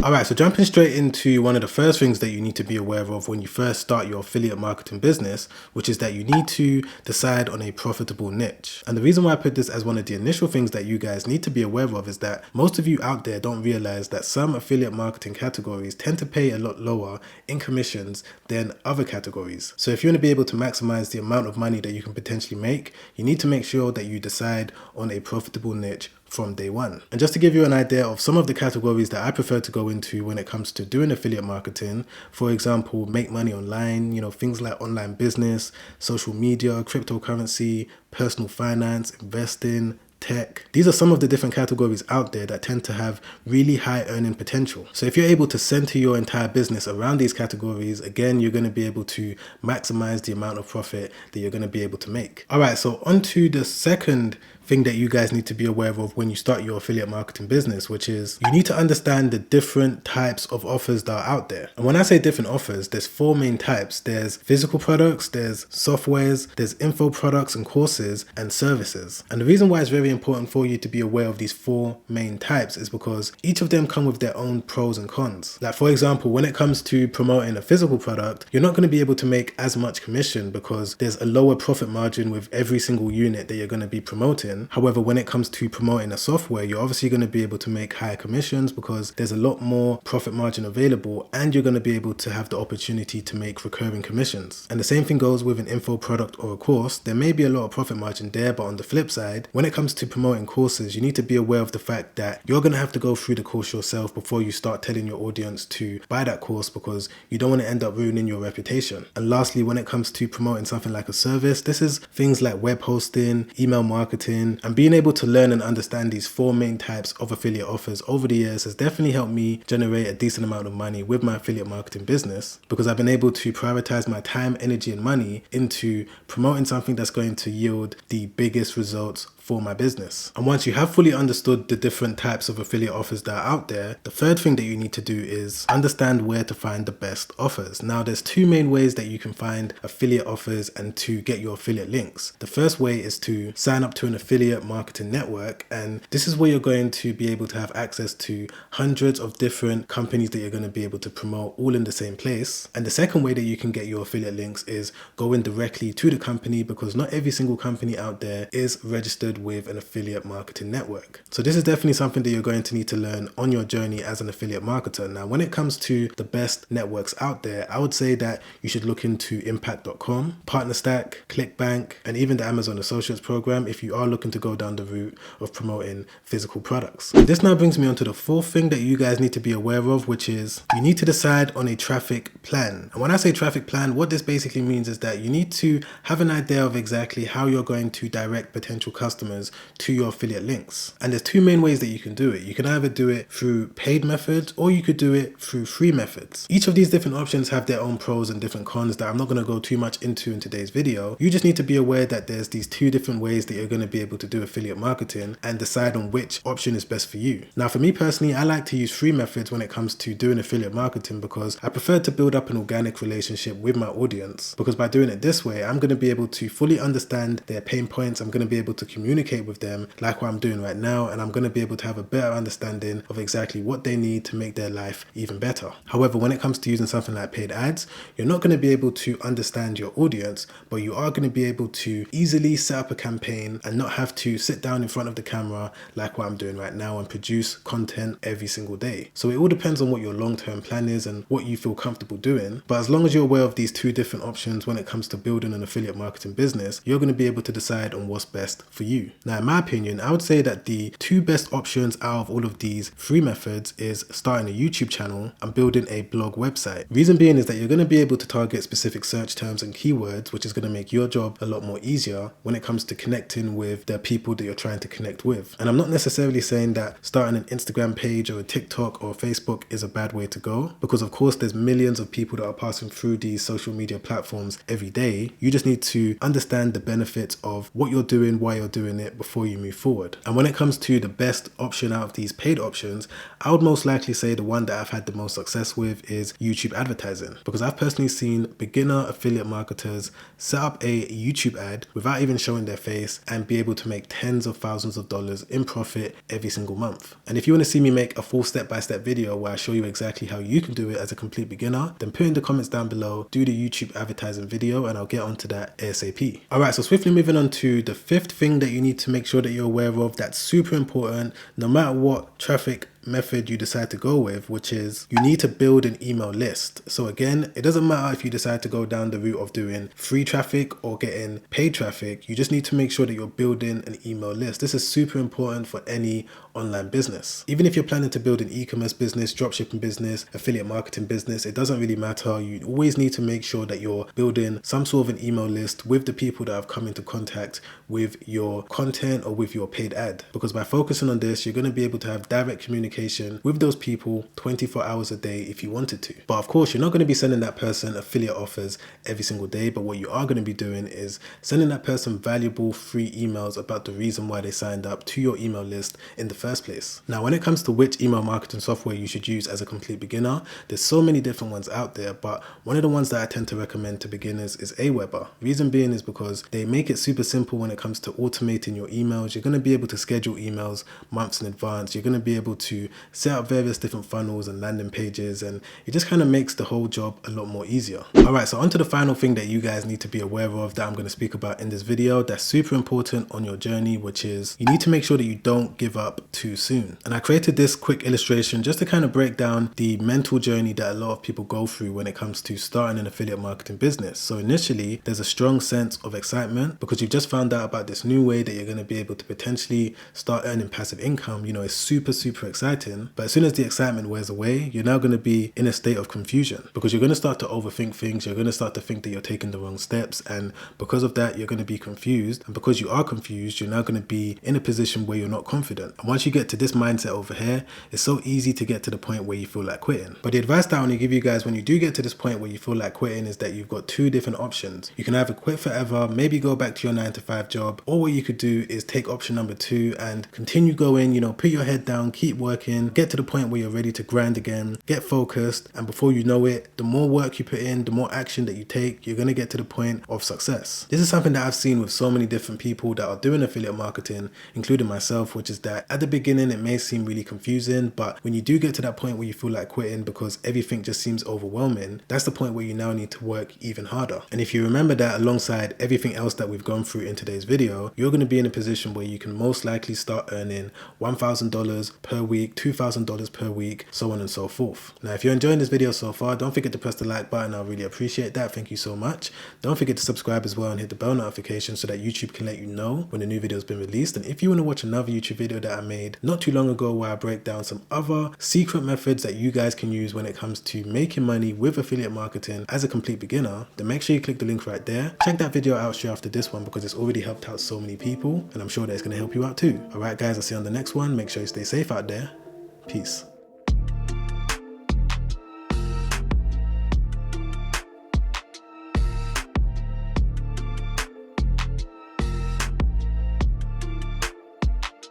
Alright, so jumping straight into one of the first things that you need to be aware of when you first start your affiliate marketing business, which is that you need to decide on a profitable niche. And the reason why I put this as one of the initial things that you guys need to be aware of is that most of you out there don't realize that some affiliate marketing categories tend to pay a lot lower in commissions than other categories. So if you want to be able to maximize the amount of money that you can potentially make, you need to make sure that you decide on a profitable niche from day one. And just to give you an idea of some of the categories that I prefer to go into when it comes to doing affiliate marketing, for example, make money online, things like online business, social media, cryptocurrency, personal finance, investing, tech. These are some of the different categories out there that tend to have really high earning potential. So if you're able to center your entire business around these categories, again, you're going to be able to maximize the amount of profit that you're going to be able to make. All right, so on to the second thing that you guys need to be aware of when you start your affiliate marketing business, which is you need to understand the different types of offers that are out there. And when I say different offers, there's four main types. There's physical products, there's softwares, there's info products and courses, and services. And the reason why it's very important for you to be aware of these four main types is because each of them come with their own pros and cons. Like for example, when it comes to promoting a physical product, you're not going to be able to make as much commission because there's a lower profit margin with every single unit that you're going to be promoting. However, when it comes to promoting a software, you're obviously going to be able to make higher commissions because there's a lot more profit margin available, and you're going to be able to have the opportunity to make recurring commissions. And the same thing goes with an info product or a course. There may be a lot of profit margin there, but on the flip side, when it comes to promoting courses, you need to be aware of the fact that you're going to have to go through the course yourself before you start telling your audience to buy that course, because you don't want to end up ruining your reputation. And lastly, when it comes to promoting something like a service, this is things like web hosting, email marketing, and being able to learn and understand these four main types of affiliate offers over the years has definitely helped me generate a decent amount of money with my affiliate marketing business, because I've been able to prioritize my time, energy, and money into promoting something that's going to yield the biggest results for my business. And once you have fully understood the different types of affiliate offers that are out there, the third thing that you need to do is understand where to find the best offers. Now, there's two main ways that you can find affiliate offers and to get your affiliate links. The first way is to sign up to an affiliate marketing network, and this is where you're going to be able to have access to hundreds of different companies that you're going to be able to promote all in the same place. And the second way that you can get your affiliate links is going directly to the company, because not every single company out there is registered with an affiliate marketing network. So this is definitely something that you're going to need to learn on your journey as an affiliate marketer. Now, when it comes to the best networks out there, I would say that you should look into impact.com, PartnerStack, ClickBank, and even the Amazon Associates program if you are looking to go down the route of promoting physical products. This now brings me on to the fourth thing that you guys need to be aware of, which is you need to decide on a traffic plan. And when I say traffic plan, what this basically means is that you need to have an idea of exactly how you're going to direct potential customers to your affiliate links. And there's two main ways that you can do it. You can either do it through paid methods, or you could do it through free methods. Each of these different options have their own pros and different cons that I'm not going to go too much into in today's video. You just need to be aware that there's these two different ways that you're going to be able to do affiliate marketing and decide on which option is best for you. Now, for me personally, I like to use free methods when it comes to doing affiliate marketing because I prefer to build up an organic relationship with my audience, because by doing it this way, I'm going to be able to fully understand their pain points. I'm going to be able to communicate with them like what I'm doing right now, and I'm going to be able to have a better understanding of exactly what they need to make their life even better. However, when it comes to using something like paid ads, you're not going to be able to understand your audience, but you are going to be able to easily set up a campaign and not have to sit down in front of the camera like what I'm doing right now and produce content every single day. So it all depends on what your long-term plan is and what you feel comfortable doing. But as long as you're aware of these two different options when it comes to building an affiliate marketing business, you're going to be able to decide on what's best for you. Now, in my opinion, I would say that the two best options out of all of these free methods is starting a YouTube channel and building a blog website. Reason being is that you're going to be able to target specific search terms and keywords, which is going to make your job a lot more easier when it comes to connecting with the people that you're trying to connect with. And I'm not necessarily saying that starting an Instagram page or a TikTok or Facebook is a bad way to go, because of course there's millions of people that are passing through these social media platforms every day. You just need to understand the benefits of what you're doing, why you're doing doing it before you move forward. And when it comes to the best option out of these paid options, I would most likely say the one that I've had the most success with is YouTube advertising, because I've personally seen beginner affiliate marketers set up a YouTube ad without even showing their face and be able to make tens of thousands of dollars in profit every single month. And if you want to see me make a full step-by-step video where I show you exactly how you can do it as a complete beginner, then put in the comments down below, do the YouTube advertising video, and I'll get onto that ASAP. Alright, so swiftly moving on to the fifth thing that you need to make sure that you're aware of that's super important no matter what traffic method you decide to go with, which is you need to build an email list. So again, it doesn't matter if you decide to go down the route of doing free traffic or getting paid traffic, you just need to make sure that you're building an email list. This is super important for any online business. Even if you're planning to build an e-commerce business, dropshipping business, affiliate marketing business, it doesn't really matter. You always need to make sure that you're building some sort of an email list with the people that have come into contact with your content or with your paid ad, because by focusing on this, you're going to be able to have direct communication with those people 24 hours a day if you wanted to. But of course, you're not going to be sending that person affiliate offers every single day, but what you are going to be doing is sending that person valuable free emails about the reason why they signed up to your email list in the first place. Now, when it comes to which email marketing software you should use as a complete beginner, there's so many different ones out there, but one of the ones that I tend to recommend to beginners is Aweber. Reason being is because they make it super simple when it comes to automating your emails. You're going to be able to schedule emails months in advance. You're going to be able to set up various different funnels and landing pages, and it just kind of makes the whole job a lot more easier. Alright, so on to the final thing that you guys need to be aware of that I'm going to speak about in this video that's super important on your journey, which is you need to make sure that you don't give up too soon. And I created this quick illustration just to kind of break down the mental journey that a lot of people go through when it comes to starting an affiliate marketing business. So initially, there's a strong sense of excitement because you've just found out about this new way that you're going to be able to potentially start earning passive income. You know, it's super exciting. But as soon as the excitement wears away, you're now going to be in a state of confusion because you're going to start to overthink things. You're going to start to think that you're taking the wrong steps. And because of that, you're going to be confused. And because you are confused, you're now going to be in a position where you're not confident. And once you get to this mindset over here, it's so easy to get to the point where you feel like quitting. But the advice that I want to give you guys when you do get to this point where you feel like quitting is that you've got two different options. You can either quit forever, maybe go back to your 9-to-5 job, or what you could do is take option number 2 and continue going, you know, put your head down, keep working, get to the point where you're ready to grind again, get focused, and before you know it, the more work you put in, the more action that you take, you're going to get to the point of success. This is something that I've seen with so many different people that are doing affiliate marketing, including myself, which is that at the beginning it may seem really confusing, but when you do get to that point where you feel like quitting because everything just seems overwhelming, that's the point where you now need to work even harder. And if you remember that alongside everything else that we've gone through in today's video, you're going to be in a position where you can most likely start earning $1,000 per week, $2,000 per week, so on and so forth. Now, if you're enjoying this video so far, don't forget to press the like button. I really appreciate that. Thank you so much. Don't forget to subscribe as well and hit the bell notification so that YouTube can let you know when a new video has been released. And if you want to watch another YouTube video that I made not too long ago where I break down some other secret methods that you guys can use when it comes to making money with affiliate marketing as a complete beginner, then make sure you click the link right there. Check that video out straight after this one because it's already helped out so many people and I'm sure that it's going to help you out too. Alright guys, I'll see you on the next one. Make sure you stay safe out there. Peace.